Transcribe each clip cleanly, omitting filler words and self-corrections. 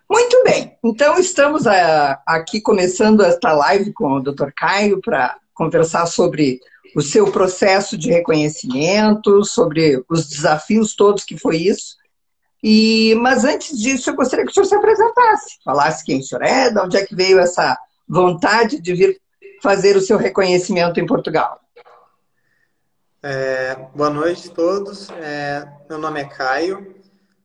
Muito bem, então estamos aqui começando esta live com o Dr. Caio para conversar sobre o seu processo de reconhecimento, sobre os desafios todos que foi isso. Mas antes disso, eu gostaria que o senhor se apresentasse, falasse quem o senhor é, de onde é que veio essa vontade de vir fazer o seu reconhecimento em Portugal. Boa noite a todos. Meu nome é Caio,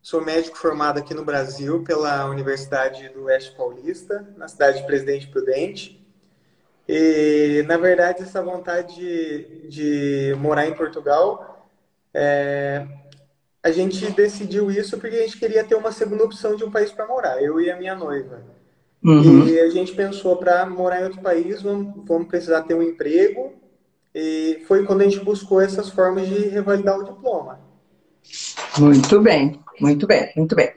sou médico formado aqui no Brasil pela Universidade do Oeste Paulista, na cidade de Presidente Prudente. E, na verdade, essa vontade de morar em Portugal, a gente decidiu isso porque a gente queria ter uma segunda opção de um país para morar, eu e a minha noiva. Uhum. E a gente pensou, para morar em outro país, vamos precisar ter um emprego. E foi quando a gente buscou essas formas de revalidar o diploma. Muito bem, muito bem, muito bem.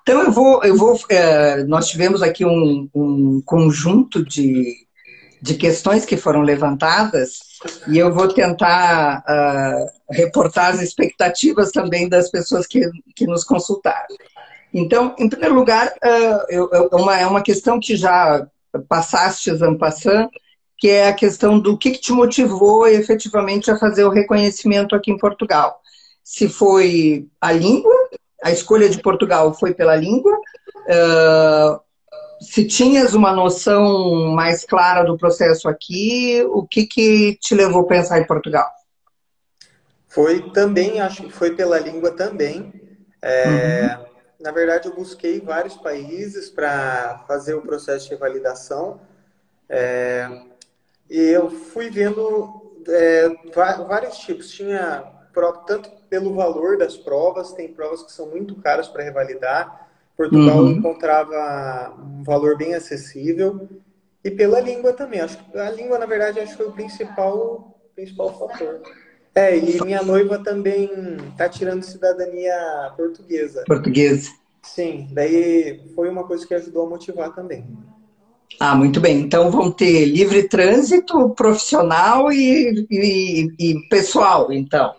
Então nós tivemos aqui um conjunto de questões que foram levantadas e eu vou tentar reportar as expectativas também das pessoas que nos consultaram. Então, em primeiro lugar, é uma questão que já passaste en passant, que é a questão do que te motivou efetivamente a fazer o reconhecimento aqui em Portugal. Se foi a língua, a escolha de Portugal foi pela língua, se tinhas uma noção mais clara do processo aqui, o que te levou a pensar em Portugal? Foi também, acho que foi pela língua também. Uhum. Na verdade, eu busquei vários países para fazer o processo de validação e eu fui vendo vários tipos. Tinha tanto pelo valor das provas, tem provas que são muito caras para revalidar. Portugal eu Uhum. encontrava um valor bem acessível. E pela língua também. Acho que a língua, na verdade, acho que foi o principal fator. E minha noiva também está tirando cidadania portuguesa. Português. Sim, daí foi uma coisa que ajudou a motivar também. Ah, muito bem. Então vão ter livre trânsito profissional e pessoal, então.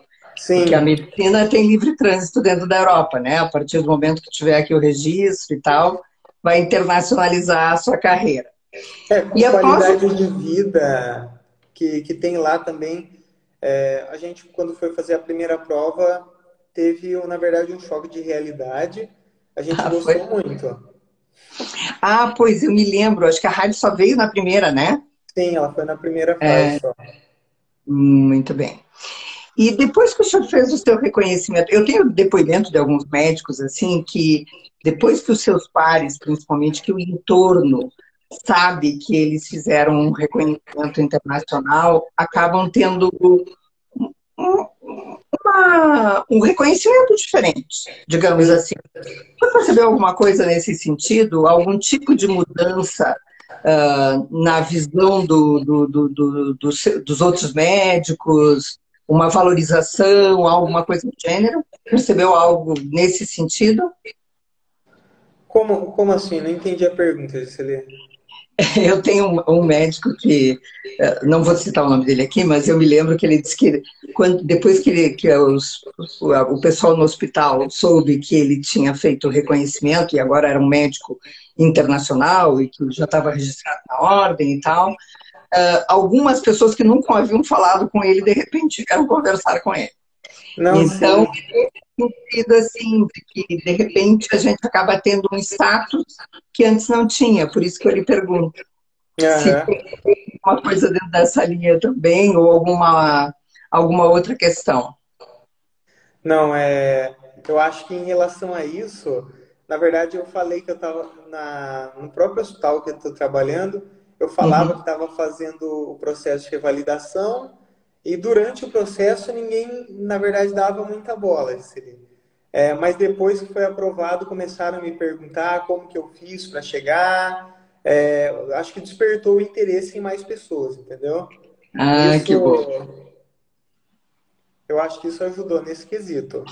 Porque a Sim, medicina tem livre trânsito dentro da Europa, né? A partir do momento que tiver aqui o registro e tal, vai internacionalizar a sua carreira. com E após o... qualidade de vida que tem lá também. A gente, quando foi fazer a primeira prova, teve, na verdade, um choque de realidade. A gente Ah, foi? gostou muito. Ah, pois eu me lembro, acho que a rádio só veio na primeira, né? Sim, ela foi na primeira fase só. Muito bem. E depois que o senhor fez o seu reconhecimento, eu tenho depoimento de alguns médicos, assim, que depois que os seus pares, principalmente que o entorno, sabe que eles fizeram um reconhecimento internacional, acabam tendo um, um reconhecimento diferente, digamos Sim. assim. Você percebeu alguma coisa nesse sentido? Algum tipo de mudança na visão dos outros médicos? Uma valorização, alguma coisa do gênero? Percebeu algo nesse sentido? Como assim? Não entendi a pergunta, Gisele. Eu tenho um médico que, não vou citar o nome dele aqui, mas eu me lembro que ele disse que depois o pessoal no hospital soube que ele tinha feito o reconhecimento e agora era um médico internacional e que já estava registrado na ordem e tal, algumas pessoas que nunca haviam falado com ele, de repente vieram conversar com ele. Não, Então, sim. sentido assim, de que de repente a gente acaba tendo um status que antes não tinha, por isso que eu lhe pergunto se Aham. tem uma coisa dentro dessa linha também, ou alguma outra questão. Não, eu acho que em relação a isso, na verdade eu falei que eu estava no próprio hospital que eu estou trabalhando, eu falava que Uhum. estava fazendo o processo de revalidação e durante o processo ninguém, na verdade, dava muita bola. Mas depois que foi aprovado, começaram a me perguntar como que eu fiz para chegar. Acho que despertou o interesse em mais pessoas, entendeu? Ah, Isso, que bom. eu acho que isso ajudou nesse quesito.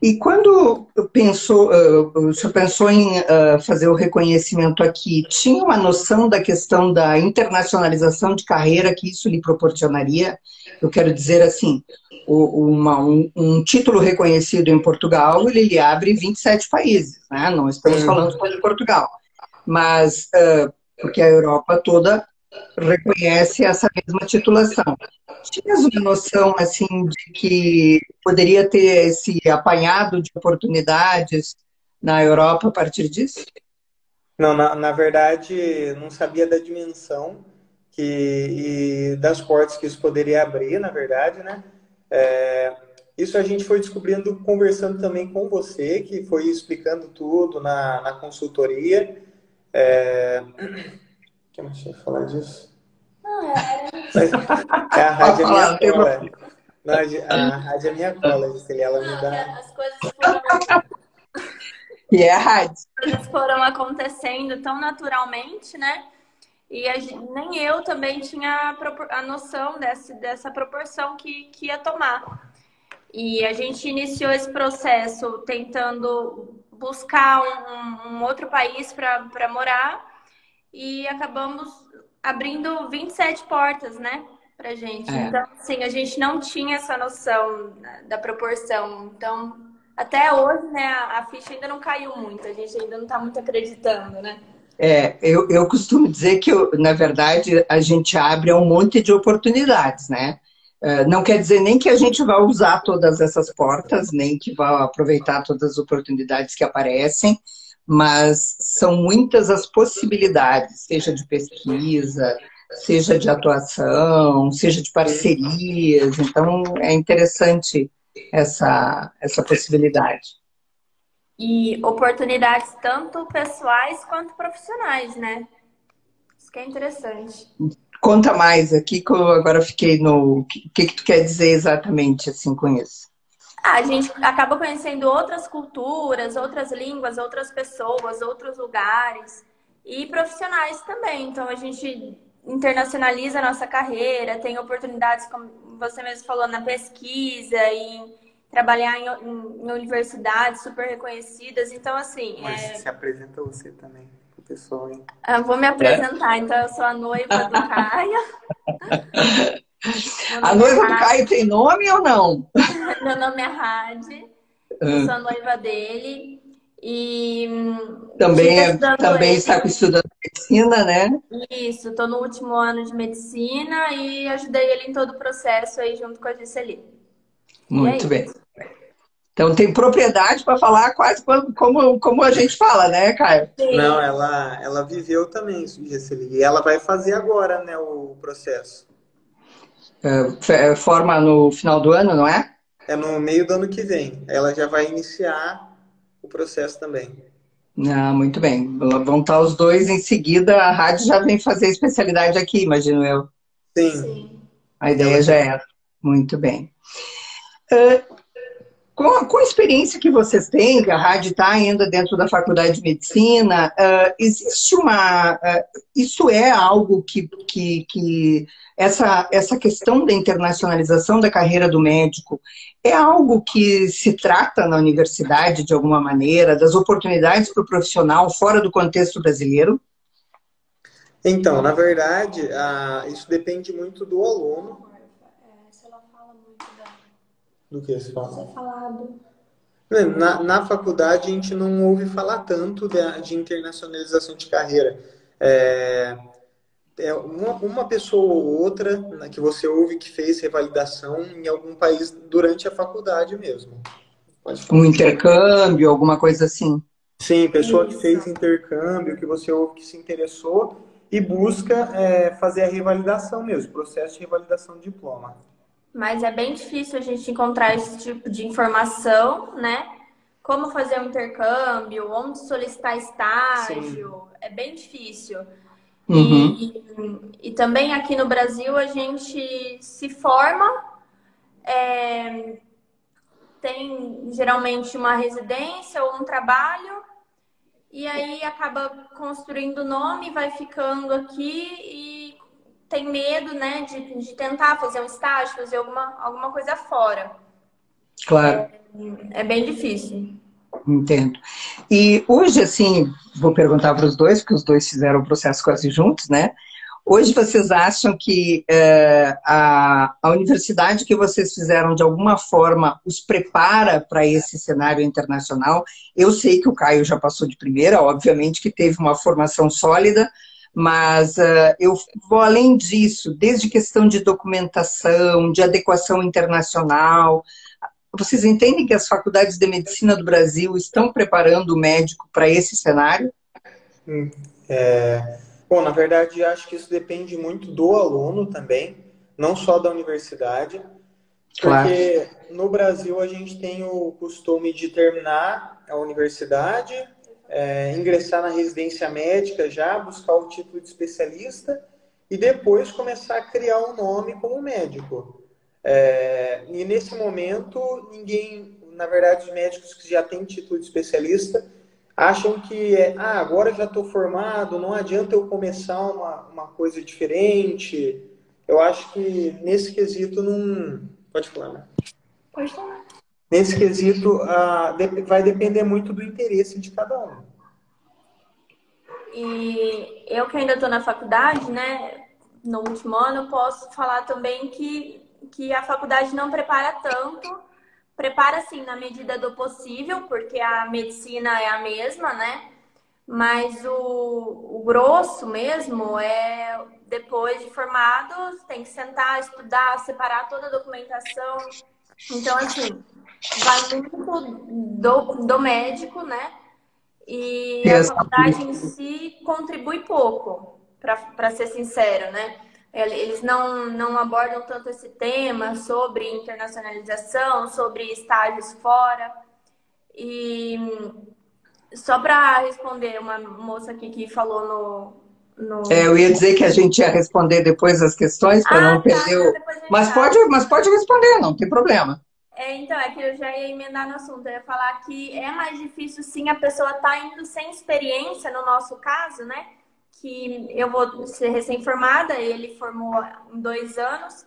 E quando o senhor pensou em fazer o reconhecimento aqui, tinha uma noção da questão da internacionalização de carreira que isso lhe proporcionaria? Eu quero dizer assim, um título reconhecido em Portugal, ele lhe abre 27 países, né? Não estamos falando Sim. só de Portugal, mas porque a Europa toda reconhece essa mesma titulação. Tinhas uma noção assim de que poderia ter esse apanhado de oportunidades na Europa a partir disso? Não, na verdade, não sabia da dimensão e das portas que isso poderia abrir, na verdade, né? É, isso a gente foi descobrindo conversando também com você, que foi explicando tudo na consultoria. O que mais tinha que falar disso? Mas a Pode rádio é minha falar, não tem cola. problema. Não, a rádio é minha cola, Gisele. Ela me Não, que dá. E é a rádio. coisas foram acontecendo tão naturalmente, né? E nem eu também tinha a noção dessa proporção que ia tomar. E a gente iniciou esse processo tentando buscar um outro país para morar e acabamos abrindo 27 portas, né, pra gente. É. Então, assim, a gente não tinha essa noção da proporção. Então, até hoje, né, a ficha ainda não caiu muito, a gente ainda não tá muito acreditando, né? Eu costumo dizer que, na verdade, a gente abre um monte de oportunidades, né? Não quer dizer nem que a gente vá usar todas essas portas, nem que vá aproveitar todas as oportunidades que aparecem, mas são muitas as possibilidades, seja de pesquisa, seja de atuação, seja de parcerias. Então, é interessante essa possibilidade. E oportunidades tanto pessoais quanto profissionais, né? Isso que é interessante. Conta mais aqui, que eu agora fiquei no. O que tu quer dizer exatamente assim com isso? A gente acaba conhecendo outras culturas, outras línguas, outras pessoas, outros lugares e profissionais também. Então a gente internacionaliza a nossa carreira, tem oportunidades, como você mesmo falou, na pesquisa e trabalhar em universidades super reconhecidas. Então, assim, Mas se apresenta você também, pro pessoal, hein? eu vou me É. apresentar. Então, eu sou a noiva do Caio. Meu A nome é noiva do Ra... Caio tem nome ou não? Meu nome é Rade. Eu sou Ah, a noiva dele e Também, tive ajudando também está ele. estudando medicina, né? Isso, estou no último ano de medicina e ajudei ele em todo o processo aí junto com a Giseli. E é Muito bem. isso. Então tem propriedade para falar quase como a gente fala, né, Caio? Não, Sim. ela viveu também isso, Gisele. E ela vai fazer agora, né, o processo. Forma no final do ano, não é? É no meio do ano que vem. Ela já vai iniciar o processo também. Ah, muito bem. Vão estar os dois em seguida. A rádio já vem fazer especialidade aqui, imagino eu. Sim, Sim. A ela ideia já já. é essa. Muito bem. Com a experiência que vocês têm, que a rádio está ainda dentro da faculdade de medicina, existe isso é algo que essa questão da internacionalização da carreira do médico é algo que se trata na universidade de alguma maneira, das oportunidades para o profissional fora do contexto brasileiro? Então, na verdade, isso depende muito do aluno. Se ela fala muito Do que se ser fala? falado. Na faculdade, a gente não ouve falar tanto de internacionalização de carreira. É, uma pessoa ou outra, né, que você ouve que fez revalidação em algum país durante a faculdade mesmo. Pode Um falar. intercâmbio, alguma coisa assim? Sim, pessoa que Isso. fez intercâmbio, que você ouve que se interessou e busca fazer a revalidação mesmo, processo de revalidação de diploma. Mas é bem difícil a gente encontrar esse tipo de informação, né? Como fazer um intercâmbio, onde solicitar Sim. estágio, é bem difícil. Uhum. E também aqui no Brasil a gente se forma, tem geralmente uma residência ou um trabalho, e aí acaba construindo nome, vai ficando aqui e tem medo, né, de tentar fazer um estágio, fazer alguma coisa fora. Claro, É bem difícil. entendo. E hoje, assim, vou perguntar para os dois, porque os dois fizeram o processo quase juntos, né? Hoje vocês acham que a universidade que vocês fizeram, de alguma forma, os prepara para esse cenário internacional? Eu sei que o Caio já passou de primeira, obviamente que teve uma formação sólida, mas eu vou além disso, desde questão de documentação, de adequação internacional. Vocês entendem que as faculdades de medicina do Brasil estão preparando o médico para esse cenário? Hum, é, Bom, na verdade, acho que isso depende muito do aluno também, não só da universidade, Claro. porque no Brasil a gente tem o costume de terminar a universidade, ingressar na residência médica já, buscar o título de especialista e depois começar a criar um nome como médico. E nesse momento, ninguém, na verdade, os médicos que já têm título de especialista acham que agora já estou formado, não adianta eu começar uma coisa diferente. Eu acho que nesse quesito não. Pode falar, né? Pode falar. Nesse quesito, vai depender muito do interesse de cada um. E eu que ainda estou na faculdade, né? No último ano, eu posso falar também que a faculdade não prepara tanto. Prepara, sim, na medida do possível, porque a medicina é a mesma, né? Mas o grosso mesmo é, depois de formados, tem que sentar, estudar, separar toda a documentação. Então, assim, vai muito do médico, né? E a faculdade em si contribui pouco, para ser sincero, né? Eles não abordam tanto esse tema sobre internacionalização, sobre estágios fora. E só para responder uma moça aqui que falou no... Eu ia dizer que a gente ia responder depois as questões para não perder o... Depois a gente Mas pode responder, não tem problema. Então, é que eu já ia emendar no assunto. Eu ia falar que é mais difícil, sim, a pessoa tá indo sem experiência, no nosso caso, né? Que eu vou ser recém-formada, ele formou em 2 anos.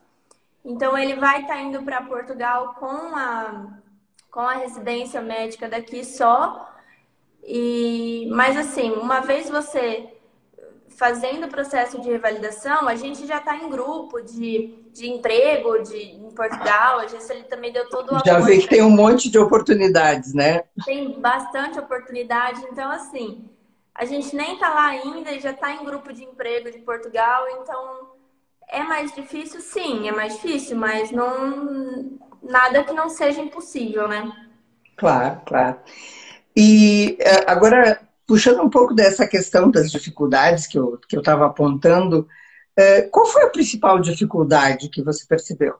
Então, ele vai estar indo para Portugal com a residência médica daqui só. Mas, assim, uma vez você fazendo o processo de revalidação, a gente já está em grupo de emprego em Portugal. A gente ele também deu todo o apoio. Já vê que tem um monte de oportunidades, né? Tem bastante oportunidade. Então, assim, a gente nem está lá ainda e já está em grupo de emprego de Portugal. Então, é mais difícil? Sim, é mais difícil, mas não nada que não seja impossível, né? Claro, claro. E agora, puxando um pouco dessa questão das dificuldades que eu estava apontando, qual foi a principal dificuldade que você percebeu?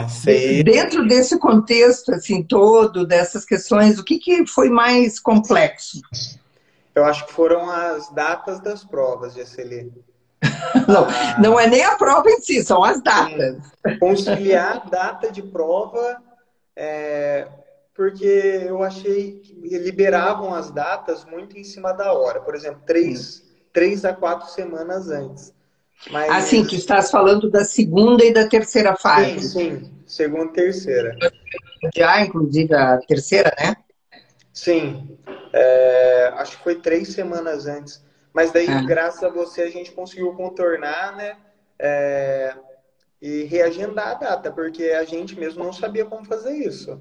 Sei. Dentro desse contexto, assim, todo, dessas questões, o que foi mais complexo? Eu acho que foram as datas das provas, Jaceli. Não é nem a prova em si, são as datas. Conciliar data de prova, porque eu achei que liberavam as datas muito em cima da hora. Por exemplo, 3 a 4 semanas antes. Mas... Assim, tu estás falando da segunda e da terceira fase. Sim. Segunda e terceira. Já, inclusive, a terceira, né? Sim. Acho que foi 3 semanas antes. Mas daí, graças a você, a gente conseguiu contornar, né? E reagendar a data, porque a gente mesmo não sabia como fazer isso.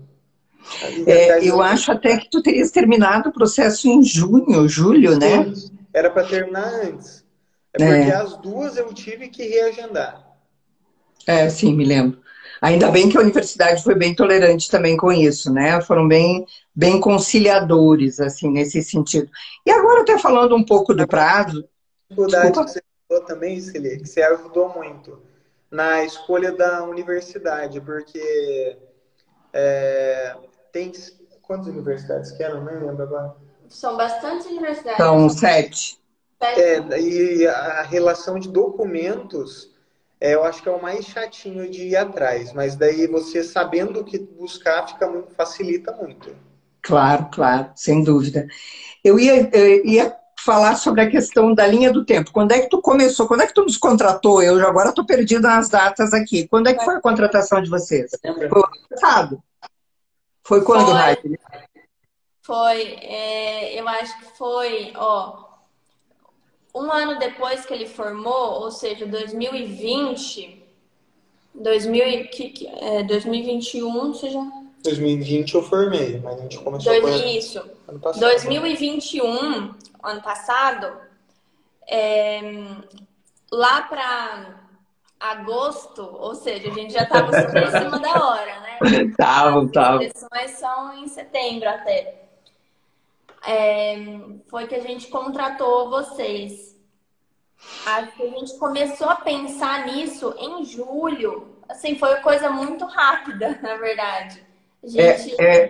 Eu acho até que tu terias terminado o processo em julho, né? Era para terminar antes. Porque as duas eu tive que reagendar. Sim, me lembro. Ainda bem que a universidade foi bem tolerante também com isso, né? Foram bem conciliadores, assim, nesse sentido. E agora, até falando um pouco do prazo... Dificuldade que você falou também, Celi, que você ajudou muito na escolha da universidade, porque tem... Quantas universidades que eram? Nem lembro agora. São bastantes universidades. São 7. E a relação de documentos, eu acho que é o mais chatinho de ir atrás, mas daí você sabendo o que buscar facilita muito. Claro, sem dúvida. Eu ia falar sobre a questão da linha do tempo. Quando é que tu começou? Quando é que tu nos contratou? Eu agora estou perdida nas datas aqui. Quando é que foi a contratação de vocês? Foi o ano passado? Foi quando, Raíssa? Eu acho que foi, ó, um ano depois que ele formou, ou seja, 2020, 2021, você já... 2020 eu formei, mas a gente começou Isso. Ano passado. 2021, ano passado, lá para agosto, ou seja, a gente já estava super em cima da hora, né? Tava. As sessões são em setembro até. Foi que a gente contratou vocês. Acho que a gente começou a pensar nisso em julho. Assim, foi coisa muito rápida, na verdade.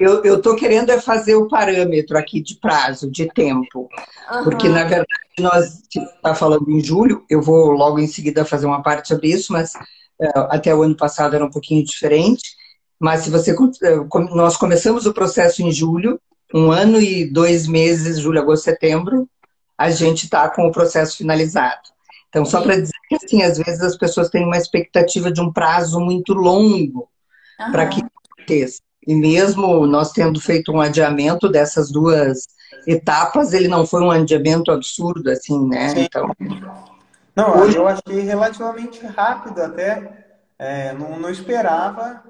Eu estou querendo fazer o parâmetro aqui de prazo, de tempo. Porque, na verdade, nós está falando em julho, eu vou logo em seguida fazer uma parte sobre isso, mas até o ano passado era um pouquinho diferente. Mas se você, nós começamos o processo em julho, 1 ano e 2 meses, julho, agosto, setembro, a gente está com o processo finalizado. Então, só para dizer que, assim, às vezes as pessoas têm uma expectativa de um prazo muito longo para que aconteça. E mesmo nós tendo feito um adiamento dessas 2 etapas, ele não foi um adiamento absurdo, assim, né? Sim. Então, não, hoje... eu achei relativamente rápido até. Não esperava.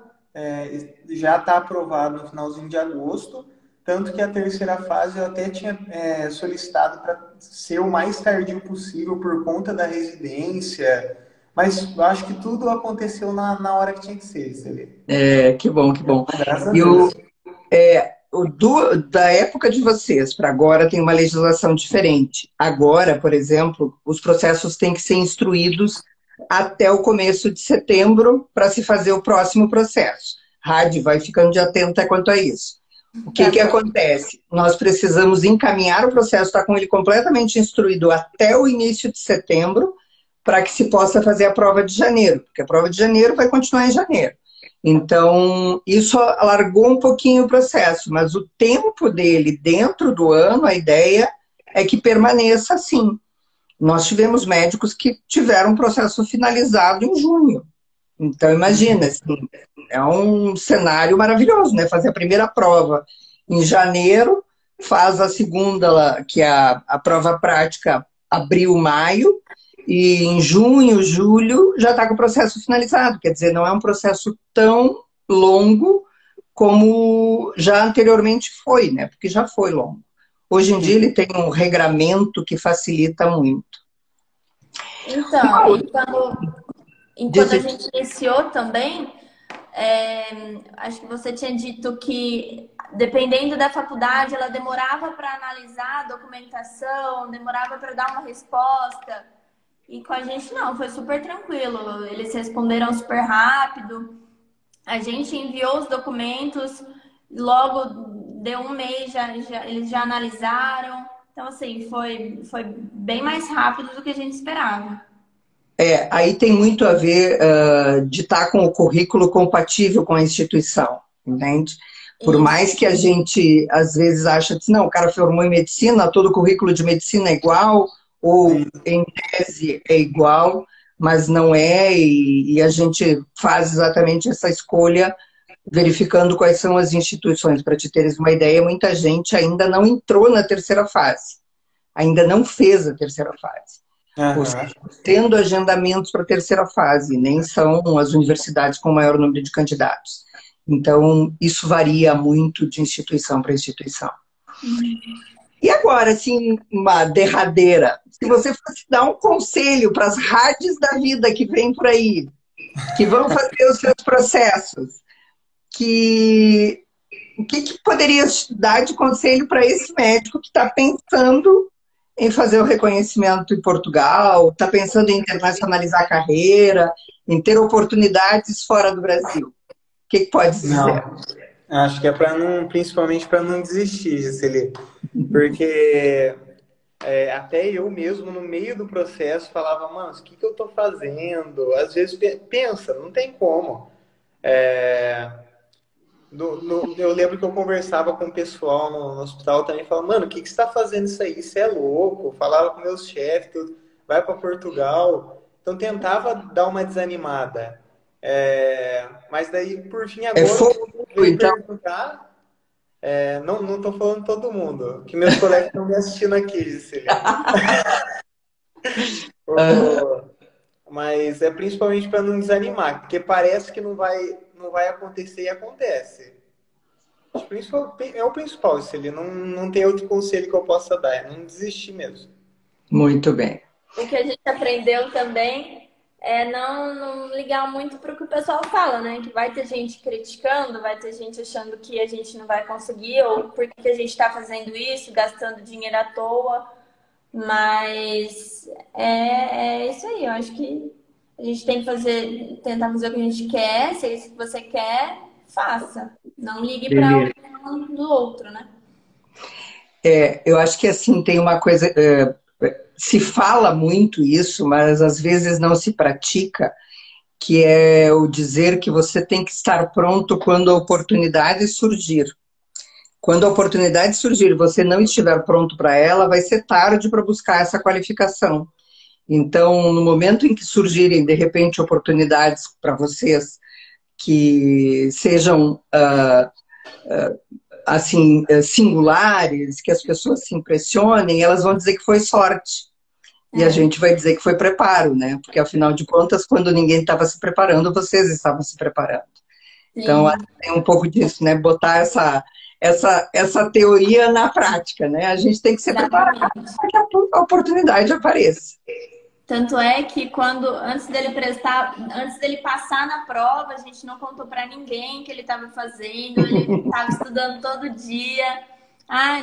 Já está aprovado no finalzinho de agosto. Tanto que a terceira fase eu até tinha solicitado para ser o mais tardio possível por conta da residência. Mas eu acho que tudo aconteceu na hora que tinha que ser, você vê. Que bom, que bom. Graças a Deus. Da época de vocês para agora tem uma legislação diferente. Agora, por exemplo, os processos têm que ser instruídos até o começo de setembro para se fazer o próximo processo. Rádio vai ficando de atenta quanto a isso. O que acontece? Nós precisamos encaminhar o processo, está com ele completamente instruído até o início de setembro, para que se possa fazer a prova de janeiro, porque a prova de janeiro vai continuar em janeiro. Então, isso alargou um pouquinho o processo, mas o tempo dele dentro do ano, a ideia é que permaneça assim. Nós tivemos médicos que tiveram um processo finalizado em junho. Então, imagina, assim, é um cenário maravilhoso, né? Fazer a primeira prova em janeiro, faz a segunda, que é a prova prática, abril, maio, e em junho, julho, já está com o processo finalizado. Quer dizer, não é um processo tão longo como já anteriormente foi, né? Porque já foi longo. Hoje em dia ele tem um regramento que facilita muito. Então, enquanto a gente iniciou também, acho que você tinha dito que, dependendo da faculdade, ela demorava para analisar a documentação, demorava para dar uma resposta. E com a gente não, foi super tranquilo. Eles responderam super rápido. A gente enviou os documentos, logo deu 1 mês, eles já analisaram. Então, assim, foi bem mais rápido do que a gente esperava. Aí tem muito a ver de estar com o currículo compatível com a instituição, entende? Por mais que a gente, às vezes, acha que não, o cara formou em medicina, todo o currículo de medicina é igual, ou em tese é igual, mas não é, e a gente faz exatamente essa escolha verificando quais são as instituições. Para te teres uma ideia, muita gente ainda não entrou na terceira fase, ainda não fez a terceira fase. Ou seja, tendo agendamentos para a terceira fase, nem são as universidades com o maior número de candidatos. Então, isso varia muito de instituição para instituição. E agora, assim, uma derradeira, se você fosse dar um conselho para as rádios da vida que vem por aí, que vão fazer os seus processos, o que poderia dar de conselho para esse médico que está pensando em fazer o reconhecimento em Portugal, está pensando em internacionalizar a carreira, em ter oportunidades fora do Brasil? O que pode dizer? Não, acho que é principalmente para não desistir, Celi, porque até eu mesmo, no meio do processo, falava, mano, o que eu estou fazendo? Às vezes pensa, não tem como. Eu lembro que eu conversava com o pessoal no hospital também, falando, mano, o que você tá fazendo isso aí? Você é louco? Eu falava com meus chefes, tudo, vai para Portugal. Então tentava dar uma desanimada. Mas daí, por fim, É agora fogo, eu veio então. perguntar. Não tô falando todo mundo, que meus colegas estão me assistindo aqui, Cecília. Mas é principalmente para não desanimar, porque parece que não vai acontecer e acontece. É o principal, se ele não tem outro conselho que eu possa dar, é não desistir mesmo. Muito bem. O que a gente aprendeu também é não ligar muito para o que o pessoal fala, né? Que vai ter gente criticando, vai ter gente achando que a gente não vai conseguir, ou por que a gente está fazendo isso, gastando dinheiro à toa. Mas é isso aí, eu acho que a gente tem que tentar fazer o que a gente quer, se é isso que você quer, faça. Não ligue para a opinião do outro, né? Eu acho que assim tem uma coisa, se fala muito isso, mas às vezes não se pratica, que é o dizer que você tem que estar pronto quando a oportunidade surgir. Quando a oportunidade surgir e você não estiver pronto para ela, vai ser tarde para buscar essa qualificação. Então, no momento em que surgirem, de repente, oportunidades para vocês que sejam assim, singulares, que as pessoas se impressionem, elas vão dizer que foi sorte. E a gente vai dizer que foi preparo, né? Porque, afinal de contas, quando ninguém estava se preparando, vocês estavam se preparando. Sim. Então, tem um pouco disso, né? Botar essa teoria na prática, né? A gente tem que se preparar para que a oportunidade apareça. Tanto é que antes dele passar na prova, a gente não contou para ninguém que ele estava fazendo, ele estava estudando todo dia.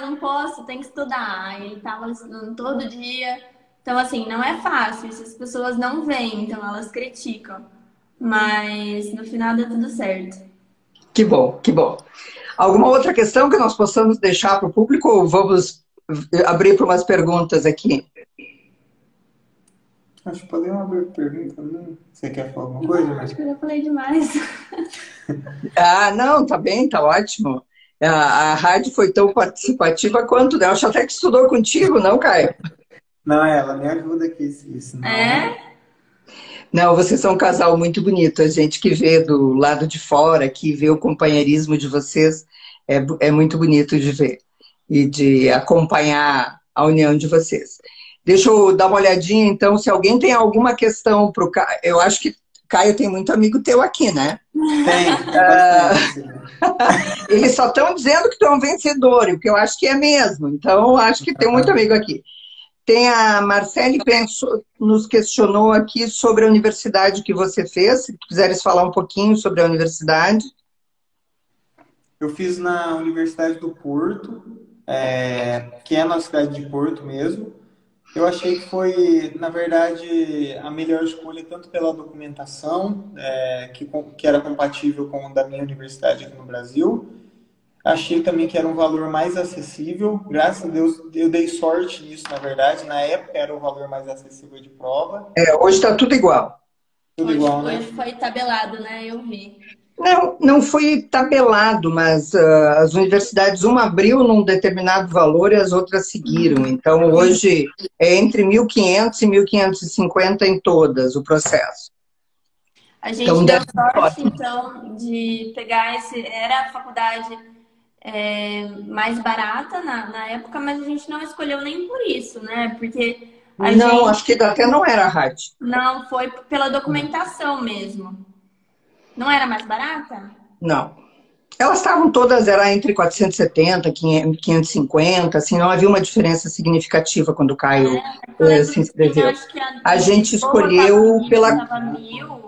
Não posso, tem que estudar. Ele estava estudando todo dia. Então, assim, não é fácil. As pessoas não veem, então elas criticam. Mas no final dá tudo certo. Que bom, que bom. Alguma outra questão que nós possamos deixar para o público ou vamos abrir para umas perguntas aqui? Acho que podemos abrir pergunta, né? Você quer falar alguma coisa? Acho que eu já falei demais. Não, tá bem, tá ótimo. A rádio foi tão participativa quanto, né? Eu acho até que estudou contigo, não, Caio? Não, ela me ajuda aqui. Isso não... Não, vocês são um casal muito bonito. A gente que vê do lado de fora, que vê o companheirismo de vocês, é muito bonito de ver e de acompanhar a união de vocês. Deixa eu dar uma olhadinha, então, se alguém tem alguma questão para o Caio. Eu acho que Caio tem muito amigo teu aqui, né? Tem. Eles só estão dizendo que tu é um vencedor, o que eu acho que é mesmo. Então, acho que tem muito amigo aqui. Tem a Marcele nos questionou aqui sobre a universidade que você fez. Se quiseres falar um pouquinho sobre a universidade. Eu fiz na Universidade do Porto, que é na cidade de Porto mesmo. Eu achei que foi, na verdade, a melhor escolha, tanto pela documentação, que era compatível com a da minha universidade aqui no Brasil. Achei também que era um valor mais acessível. Graças a Deus, eu dei sorte nisso, na verdade. Na época era o valor mais acessível de prova. Hoje está tudo igual. Tudo igual, né? Hoje foi tabelado, né? Eu vi. Não foi tabelado, mas as universidades, uma abriu num determinado valor e as outras seguiram. Então, hoje é entre 1.500 e 1.550 em todas o processo. A gente então, deu sorte, então, de pegar era a faculdade mais barata na época, mas a gente não escolheu nem por isso, né? Porque acho que até não era a rádio. Não, foi pela documentação mesmo. Não era mais barata? Não. Elas estavam todas, era entre 470, 550, assim, não havia uma diferença significativa quando o Caio se inscreveu. A gente escolheu pela...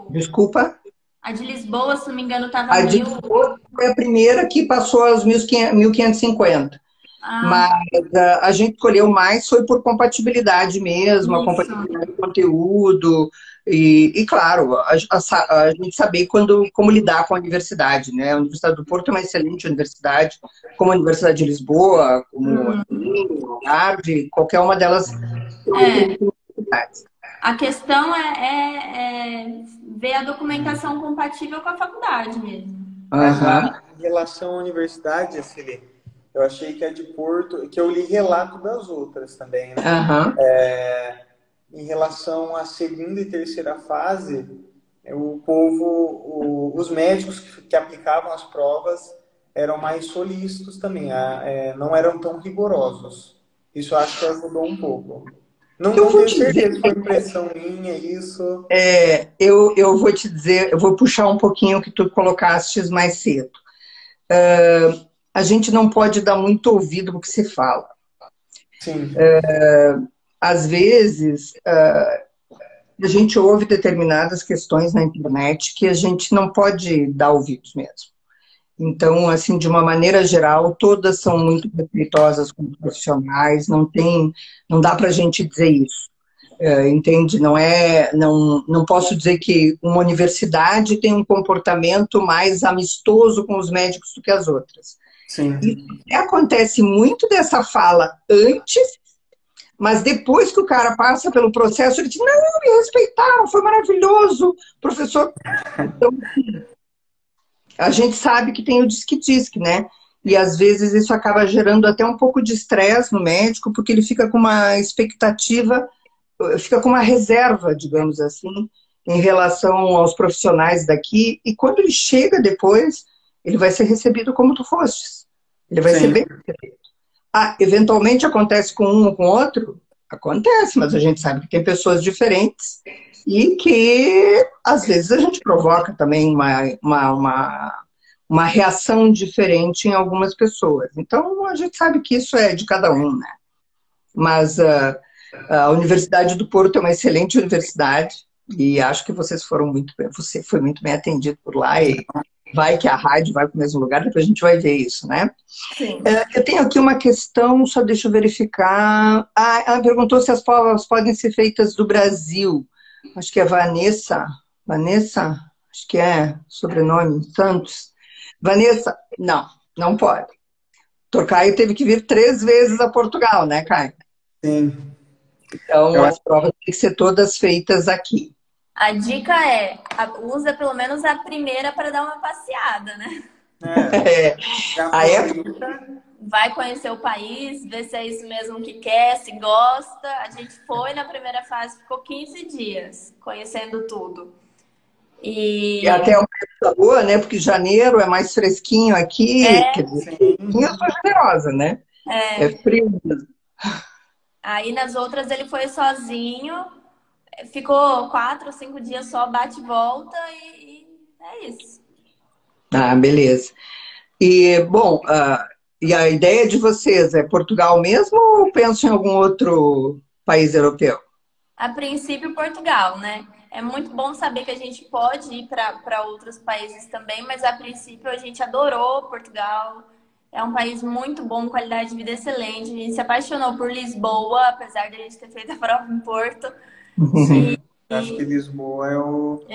Desculpa? A de Lisboa, se não me engano, estava 1.000. A de Lisboa foi a primeira que passou aos 1.550. Mas a gente escolheu mais, foi por compatibilidade mesmo, a compatibilidade do conteúdo e claro, a gente saber como lidar com a universidade, né? A Universidade do Porto é uma excelente universidade, como a Universidade de Lisboa, como Harvard, qualquer uma delas. A questão é ver a documentação compatível com a faculdade mesmo. relação à universidade, assim, eu achei que a de Porto, que eu li relato das outras também, né? Aham. Em relação à segunda e terceira fase, o povo, os médicos que aplicavam as provas eram mais solícitos também, não eram tão rigorosos. Isso eu acho que ajudou um pouco. Eu Não vou tenho te dizer, certeza se foi impressão minha isso. eu vou te dizer, eu vou puxar um pouquinho o que tu colocaste mais cedo. A gente não pode dar muito ouvido no que se fala. Sim. Às vezes, a gente ouve determinadas questões na internet que a gente não pode dar ouvidos mesmo. Então, assim, de uma maneira geral, todas são muito respeitosas com os profissionais, não dá para a gente dizer isso. Entende? Não posso dizer que uma universidade tem um comportamento mais amistoso com os médicos do que as outras. Sim. E acontece muito dessa fala antes, mas depois que o cara passa pelo processo, ele diz, não, me respeitaram, foi maravilhoso, professor. Então, a gente sabe que tem o disque-disque, né? E às vezes isso acaba gerando até um pouco de estresse no médico, porque ele fica com uma expectativa, fica com uma reserva, digamos assim, em relação aos profissionais daqui, e quando ele chega depois, ele vai ser recebido como tu fostes. Ele vai ser bem recebido. Eventualmente acontece com um ou com outro? Acontece, mas a gente sabe que tem pessoas diferentes e que, às vezes, a gente provoca também uma reação diferente em algumas pessoas. Então, a gente sabe que isso é de cada um, né? Mas a Universidade do Porto é uma excelente universidade e acho que vocês foram muito bem, você foi muito bem atendido por lá e vai que a rádio vai para o mesmo lugar, depois a gente vai ver isso, né? Sim. Eu tenho aqui uma questão, só deixa eu verificar. Ela perguntou se as provas podem ser feitas do Brasil. Acho que é Vanessa. Vanessa? Acho que é sobrenome, Santos. Vanessa, não pode. Caio teve que vir 3 vezes a Portugal, né, Caio? Sim. Então, as provas têm que ser todas feitas aqui. A dica usa pelo menos a primeira para dar uma passeada, né? Vai conhecer o país, ver se é isso mesmo que quer, se gosta. A gente foi na primeira fase, ficou 15 dias conhecendo tudo. E até uma época boa, né? Porque janeiro é mais fresquinho aqui. Quer dizer, eu sou generosa, né? É frio mesmo. Aí nas outras ele foi sozinho, ficou 4 ou 5 dias só, bate e volta e é isso. Beleza. E, bom, e a ideia de vocês é Portugal mesmo ou pensam em algum outro país europeu? A princípio, Portugal, né? É muito bom saber que a gente pode ir para outros países também, mas a princípio a gente adorou Portugal. É um país muito bom, qualidade de vida excelente. A gente se apaixonou por Lisboa, apesar de a gente ter feito a prova em Porto. Acho que Lisboa é o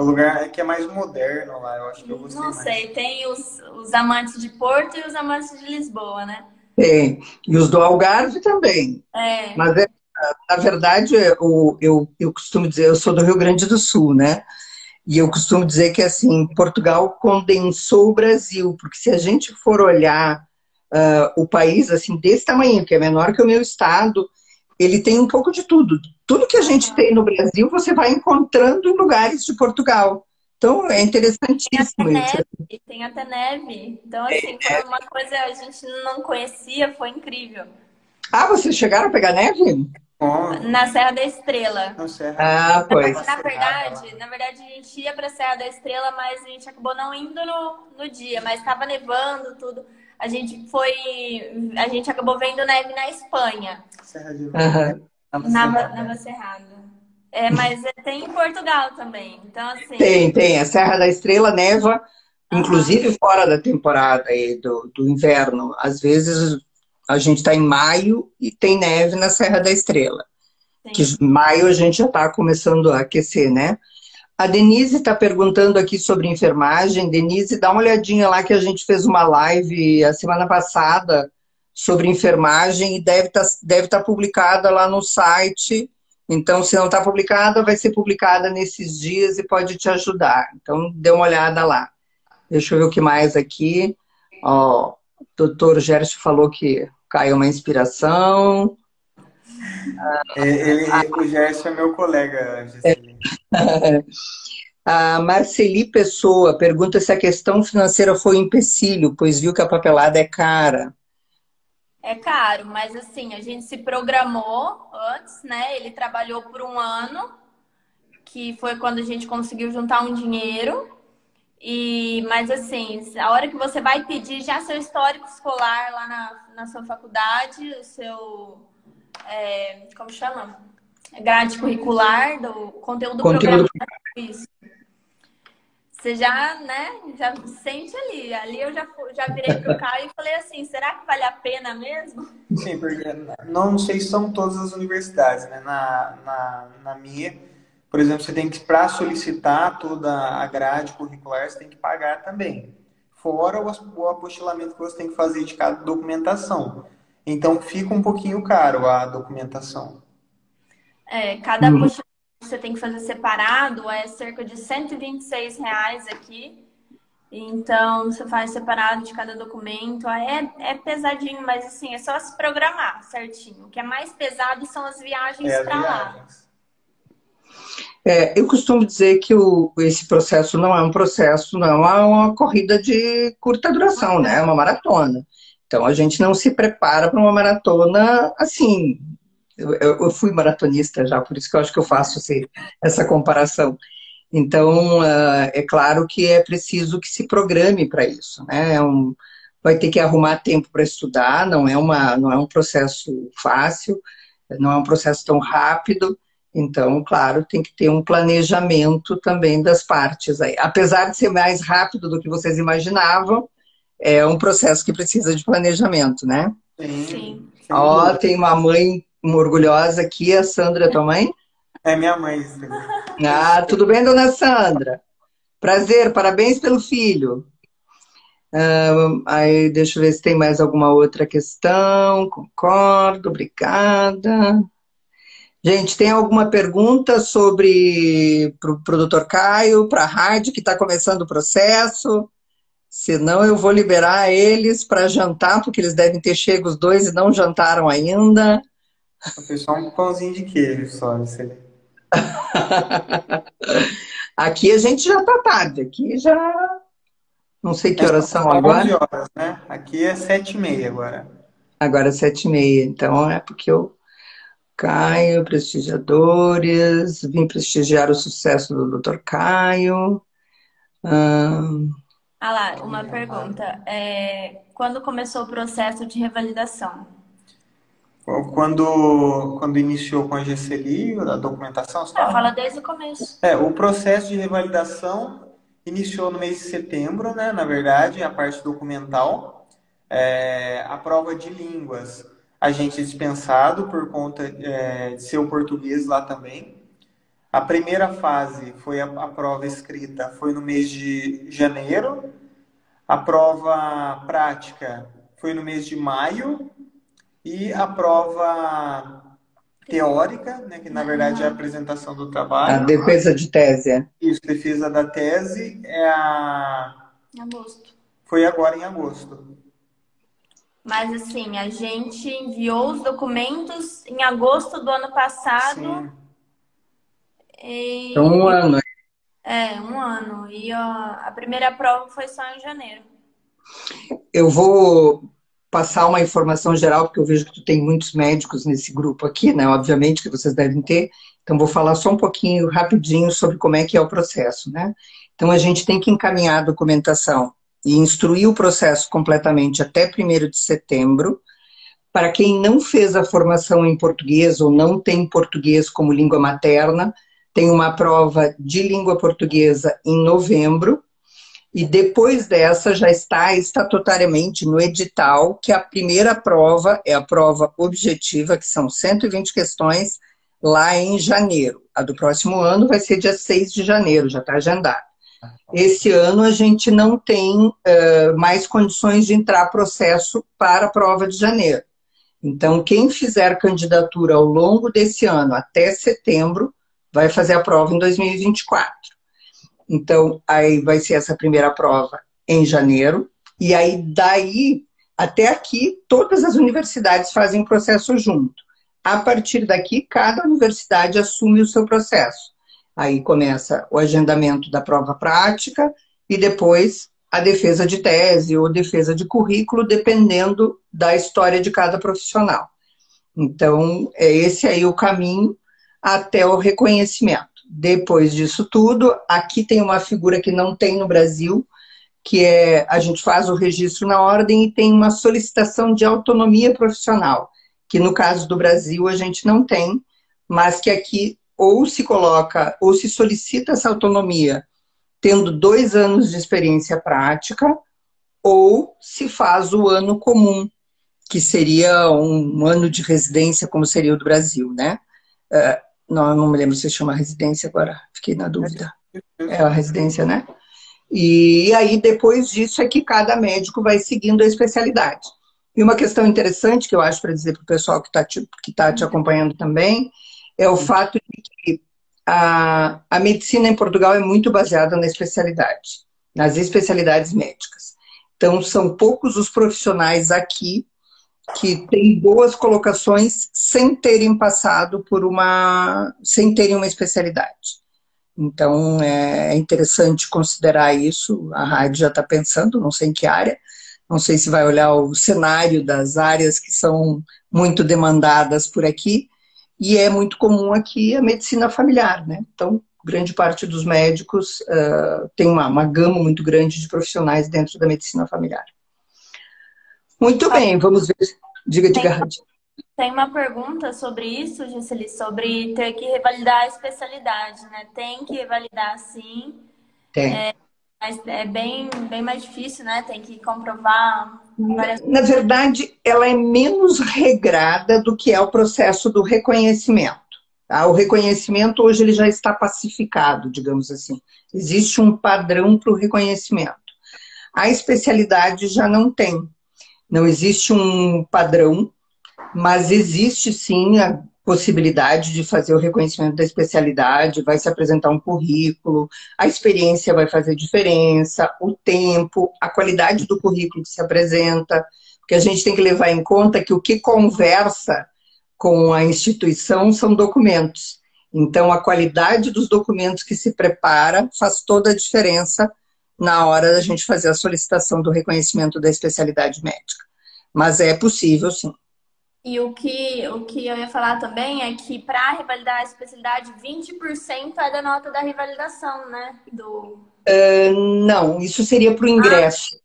lugar que é mais moderno lá. Eu acho que eu gostei mais. Não sei, tem os amantes de Porto e os amantes de Lisboa, né? Tem. E os do Algarve também. Mas, na verdade, eu costumo dizer, eu sou do Rio Grande do Sul, né? E eu costumo dizer que, assim, Portugal condensou o Brasil, porque se a gente for olhar o país, assim, desse tamanho, que é menor que o meu estado, ele tem um pouco de tudo. Tudo que a gente tem no Brasil, você vai encontrando em lugares de Portugal. Então, é interessantíssimo isso. Tem até neve. Então, assim, foi uma coisa que a gente não conhecia, foi incrível. Vocês chegaram a pegar neve? Na Serra da Estrela. Pois. Na verdade, a gente ia para a Serra da Estrela, mas a gente acabou não indo no dia. Mas estava nevando, tudo. A gente acabou vendo neve na Espanha. Serra de Nava Cerrada. Mas tem em Portugal também. Então, assim... Tem. A Serra da Estrela neva, inclusive fora da temporada aí do inverno. Às vezes a gente está em maio e tem neve na Serra da Estrela. Sim. Que em maio a gente já está começando a aquecer, né? A Denise está perguntando aqui sobre enfermagem. Denise, dá uma olhadinha lá que a gente fez uma live a semana passada sobre enfermagem e deve tá publicada lá no site. Então, se não está publicada, vai ser publicada nesses dias e pode te ajudar. Então, dê uma olhada lá. Deixa eu ver o que mais aqui. Ó, o doutor Gerson falou que caiu uma inspiração. O Gerson é meu colega, Gesseline. A Marceli Pessoa pergunta se a questão financeira foi um empecilho, pois viu que a papelada é cara. É caro, mas assim, a gente se programou antes, né? Ele trabalhou por um ano, que foi quando a gente conseguiu juntar um dinheiro. Mas assim, a hora que você vai pedir já seu histórico escolar lá na sua faculdade, o seu, como chama? Grade curricular, do conteúdo Conteúdo. programado, isso. Você já, né, já sente ali. Ali eu já virei pro Caio e falei assim, será que vale a pena mesmo? Sim, porque não sei se são todas as universidades, né? Na minha, por exemplo, você tem que, para solicitar toda a grade curricular, você tem que pagar também. Fora o apostilamento que você tem que fazer de cada documentação. Então, fica um pouquinho caro a documentação. Cada apostilamento que você tem que fazer separado é cerca de R$ 126 aqui. Então, você faz separado de cada documento. É pesadinho, mas assim, é só se programar certinho. O que é mais pesado são as viagens para lá. Eu costumo dizer que esse processo não é um processo, não é uma corrida de curta duração, né? É uma maratona. Então, a gente não se prepara para uma maratona assim. Eu fui maratonista já, por isso que eu acho que eu faço essa comparação. Então, é claro que é preciso que se programe para isso, né? Vai ter que arrumar tempo para estudar, não é um processo fácil, não é um processo tão rápido. Então, claro, tem que ter um planejamento também das partes aí. Apesar de ser mais rápido do que vocês imaginavam, é um processo que precisa de planejamento, né? Sim. Ó, tem uma mãe orgulhosa aqui, a Sandra, tua mãe? É minha mãe. Ah, tudo bem, dona Sandra? Prazer, parabéns pelo filho. Aí, deixa eu ver se tem mais alguma outra questão. Concordo, obrigada. Gente, tem alguma pergunta para o Dr. Caio, para a rádio que está começando o processo? Senão eu vou liberar eles para jantar, porque eles devem ter chego os dois e não jantaram ainda. Foi só um pãozinho de queijo só. Aqui a gente já está tarde, aqui já... Não sei que horas são agora. 11 horas, né? Aqui é 7h30 agora. Agora é 7h30, então é porque eu Caio, prestigiadores, vim prestigiar o sucesso do Dr. Caio. Lá, uma pergunta. Quando começou o processo de revalidação? Quando iniciou com a Gesseline, a documentação? Fala desde o começo. O processo de revalidação iniciou no mês de setembro, né? Na verdade, a parte documental. A prova de línguas, a gente é dispensado por conta de ser o português lá também. A primeira fase foi a prova escrita, foi no mês de janeiro. A prova prática foi no mês de maio. E a prova teórica, né, que na verdade é a apresentação do trabalho. A defesa de tese. Isso, defesa da tese Em agosto. Foi agora em agosto. Mas assim, a gente enviou os documentos em agosto do ano passado. Sim. Então, um ano. Um ano. E a primeira prova foi só em janeiro. Eu vou passar uma informação geral, porque eu vejo que tu tem muitos médicos nesse grupo aqui, né? Obviamente que vocês devem ter. Então, vou falar só um pouquinho, rapidinho, sobre como é que é o processo, né? Então, a gente tem que encaminhar a documentação e instruir o processo completamente até 1º de setembro. Para quem não fez a formação em português ou não tem português como língua materna, tem uma prova de língua portuguesa em novembro. E depois dessa já está estatutariamente no edital que a primeira prova é a prova objetiva, que são 120 questões, lá em janeiro. A do próximo ano vai ser dia 6 de janeiro, já está agendado. Esse ano a gente não tem mais condições de entrar processo para a prova de janeiro. Então, quem fizer candidatura ao longo desse ano, até setembro, vai fazer a prova em 2024. Então, aí vai ser essa primeira prova em janeiro, e aí daí até aqui todas as universidades fazem o processo junto. A partir daqui, cada universidade assume o seu processo. Aí começa o agendamento da prova prática e depois a defesa de tese ou defesa de currículo, dependendo da história de cada profissional. Então, é esse aí o caminho até o reconhecimento. Depois disso tudo, aqui tem uma figura que não tem no Brasil, que é, a gente faz o registro na ordem e tem uma solicitação de autonomia profissional, que no caso do Brasil a gente não tem, mas que aqui ou se coloca, ou se solicita essa autonomia tendo 2 anos de experiência prática, ou se faz o ano comum, que seria um ano de residência, como seria o do Brasil, né? Não me lembro se chama residência agora, fiquei na dúvida. É a residência, né? E aí, depois disso, é que cada médico vai seguindo a especialidade. E uma questão interessante que eu acho para dizer para o pessoal que está te acompanhando também, é o fato de que a medicina em Portugal é muito baseada na especialidade, nas especialidades médicas. Então, são poucos os profissionais aqui que têm boas colocações sem terem passado sem terem uma especialidade. Então, é interessante considerar isso. A rádio já está pensando, não sei em que área, não sei se vai olhar o cenário das áreas que são muito demandadas por aqui, e é muito comum aqui a medicina familiar, né? Então, grande parte dos médicos tem uma gama muito grande de profissionais dentro da medicina familiar. Muito bem, vamos ver. Diga, Rádio. Tem uma pergunta sobre isso, Gisele, sobre ter que revalidar a especialidade, né? Tem que revalidar, sim. Tem. Mas é bem mais difícil, né? Tem que comprovar várias... Na verdade, ela é menos regrada do que é o processo do reconhecimento. Tá? O reconhecimento hoje ele já está pacificado, digamos assim. Existe um padrão para o reconhecimento. A especialidade já não tem. Não existe um padrão, mas existe sim a possibilidade de fazer o reconhecimento da especialidade, vai se apresentar um currículo, a experiência vai fazer diferença, o tempo, a qualidade do currículo que se apresenta, porque a gente tem que levar em conta que o que conversa com a instituição são documentos. Então, a qualidade dos documentos que se prepara faz toda a diferença na hora da gente fazer a solicitação do reconhecimento da especialidade médica. Mas é possível, sim. E o que eu ia falar também é que para revalidar a especialidade, 20% é da nota da revalidação, né? Não, isso seria para o ingresso.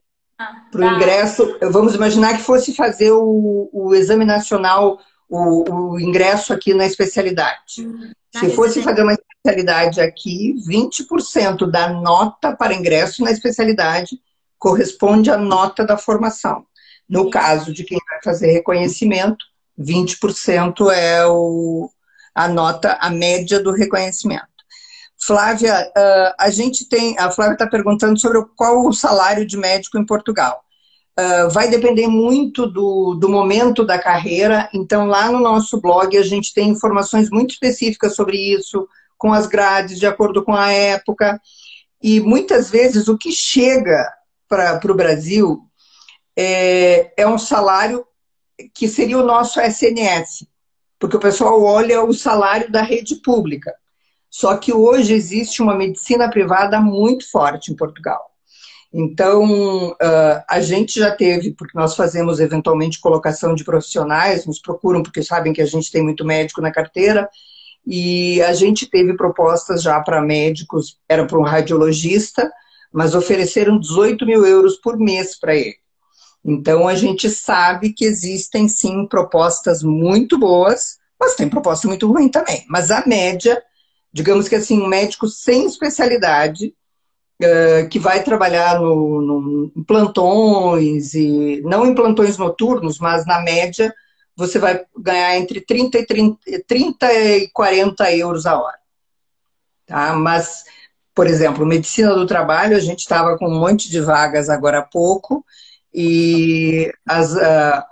Para o ingresso, vamos imaginar que fosse fazer o exame nacional, o ingresso aqui na especialidade. Se fosse fazer uma especialidade aqui, 20% da nota para ingresso na especialidade corresponde à nota da formação. No caso de quem vai fazer reconhecimento, 20% é a nota, a média do reconhecimento. Flávia, a Flávia está perguntando sobre qual o salário de médico em Portugal. Vai depender muito do momento da carreira, então lá no nosso blog a gente tem informações muito específicas sobre isso, com as grades, de acordo com a época, e muitas vezes o que chega para o Brasil é um salário que seria o nosso SNS, porque o pessoal olha o salário da rede pública. Só que hoje existe uma medicina privada muito forte em Portugal. Então, a gente já teve, porque nós fazemos eventualmente colocação de profissionais, nos procuram porque sabem que a gente tem muito médico na carteira, e a gente teve propostas já para médicos, era para um radiologista, mas ofereceram 18 mil euros por mês para ele. Então, a gente sabe que existem, sim, propostas muito boas, mas tem proposta muito ruim também. Mas a média, digamos que assim, um médico sem especialidade, que vai trabalhar em plantões, e não em plantões noturnos, mas na média, você vai ganhar entre 30 e 40 euros a hora. Tá? Mas, por exemplo, medicina do trabalho, a gente estava com um monte de vagas agora há pouco, e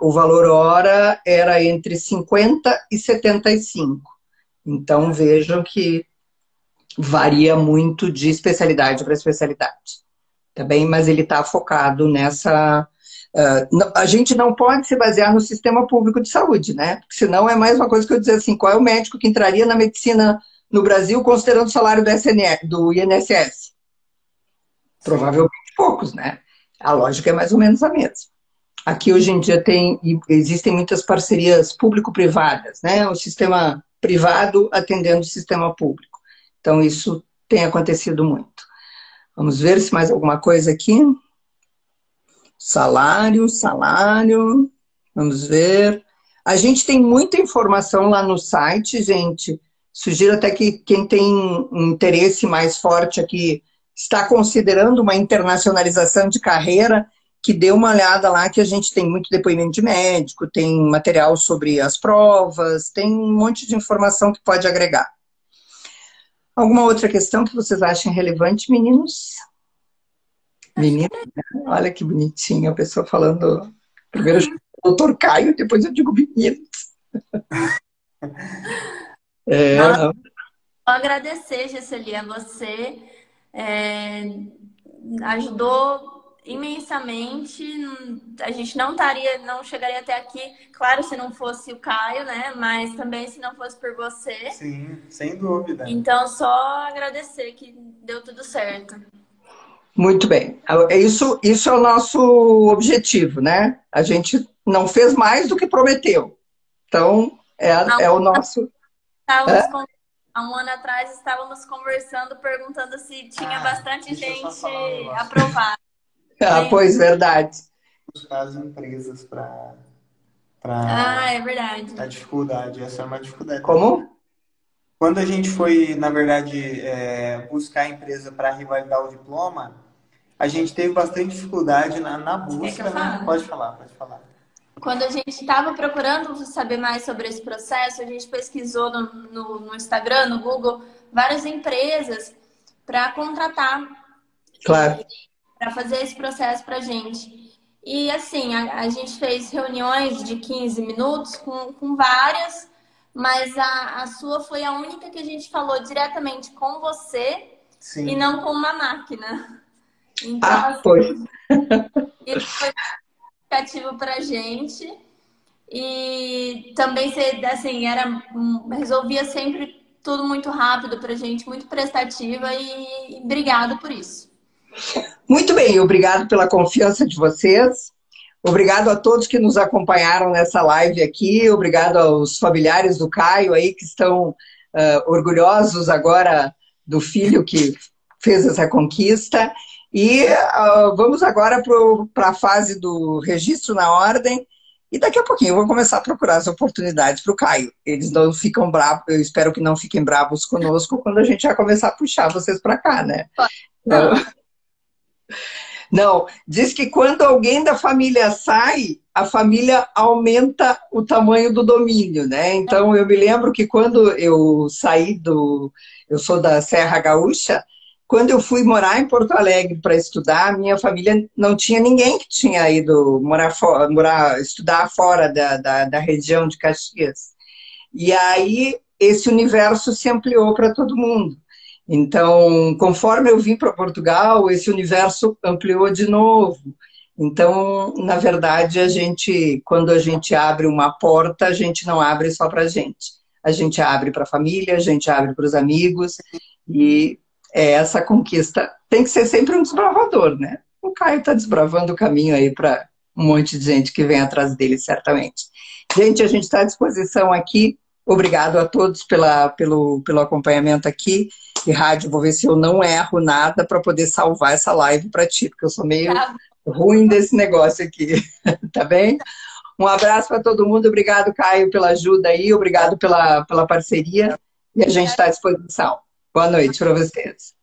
o valor hora era entre 50 e 75. Então, vejam que varia muito de especialidade para especialidade. tá bem? Mas ele está focado nessa... a gente não pode se basear no sistema público de saúde, né? Porque senão é mais uma coisa que eu dizer assim, qual é o médico que entraria na medicina no Brasil considerando o salário do INSS? Provavelmente poucos, né? A lógica é mais ou menos a mesma. Aqui hoje em dia existem muitas parcerias público-privadas, né? O sistema privado atendendo o sistema público. Então isso tem acontecido muito. Vamos ver se mais alguma coisa aqui. Salário. Vamos ver. A gente tem muita informação lá no site, gente. Sugiro até que quem tem um interesse mais forte aqui, está considerando uma internacionalização de carreira, que dê uma olhada lá, que a gente tem muito depoimento de médico, tem material sobre as provas, tem um monte de informação que pode agregar. Alguma outra questão que vocês achem relevante, meninos? Meninas, né? Olha que bonitinha a pessoa falando. Primeiro eu chamo o doutor Caio, depois eu digo meninos. Não, agradecer, Gesseli, a você. Ajudou imensamente. A gente não chegaria até aqui, claro, se não fosse o Caio, né? Mas também se não fosse por você. Sim, sem dúvida. Então, só agradecer que deu tudo certo. Muito bem. Isso é o nosso objetivo, né? A gente não fez mais do que prometeu. Então, é o nosso... Há um ano atrás estávamos conversando, perguntando se tinha bastante gente aprovada. Pois, verdade. Buscar as empresas para é verdade. a dificuldade. Essa é uma dificuldade. Como? Quando a gente foi, na verdade, buscar a empresa para revalidar o diploma, a gente teve bastante dificuldade na busca, né? Pode falar. Quando a gente estava procurando saber mais sobre esse processo, a gente pesquisou no Instagram, no Google, várias empresas para contratar. Claro. Para fazer esse processo para a gente. E assim, a gente fez reuniões de 15 minutos com várias, mas a sua foi a única que a gente falou diretamente com você. Sim. E não com uma máquina. Então, pois. Isso foi significativo para a gente. E também, assim, resolvia sempre tudo muito rápido para a gente, muito prestativa, e obrigado por isso. Muito bem, obrigado pela confiança de vocês. Obrigado a todos que nos acompanharam nessa live aqui. Obrigado aos familiares do Caio aí que estão orgulhosos agora do filho que fez essa conquista. E vamos agora para a fase do registro na ordem. E daqui a pouquinho eu vou começar a procurar as oportunidades para o Caio. Eles não ficam bravos, eu espero que não fiquem bravos conosco quando a gente já começar a puxar vocês para cá, né? Não, diz que quando alguém da família sai, a família aumenta o tamanho do domínio, né? Então, eu me lembro que quando eu saí eu sou da Serra Gaúcha, quando eu fui morar em Porto Alegre para estudar, minha família não tinha ninguém que tinha ido estudar fora da região de Caxias. E aí, esse universo se ampliou para todo mundo. Então, conforme eu vim para Portugal, esse universo ampliou de novo. Então, na verdade, quando a gente abre uma porta, a gente não abre só para a gente. A gente abre para a família, a gente abre para os amigos. E essa conquista tem que ser sempre um desbravador, né? O Caio está desbravando o caminho aí para um monte de gente que vem atrás dele, certamente. Gente, a gente está à disposição aqui. Obrigado a todos pelo acompanhamento aqui. E rádio, vou ver se eu não erro nada para poder salvar essa live para ti, porque eu sou meio ruim desse negócio aqui. Tá bem? Um abraço para todo mundo. Obrigado, Caio, pela ajuda aí. Obrigado pela parceria. E a gente está à disposição. Boa noite para vocês.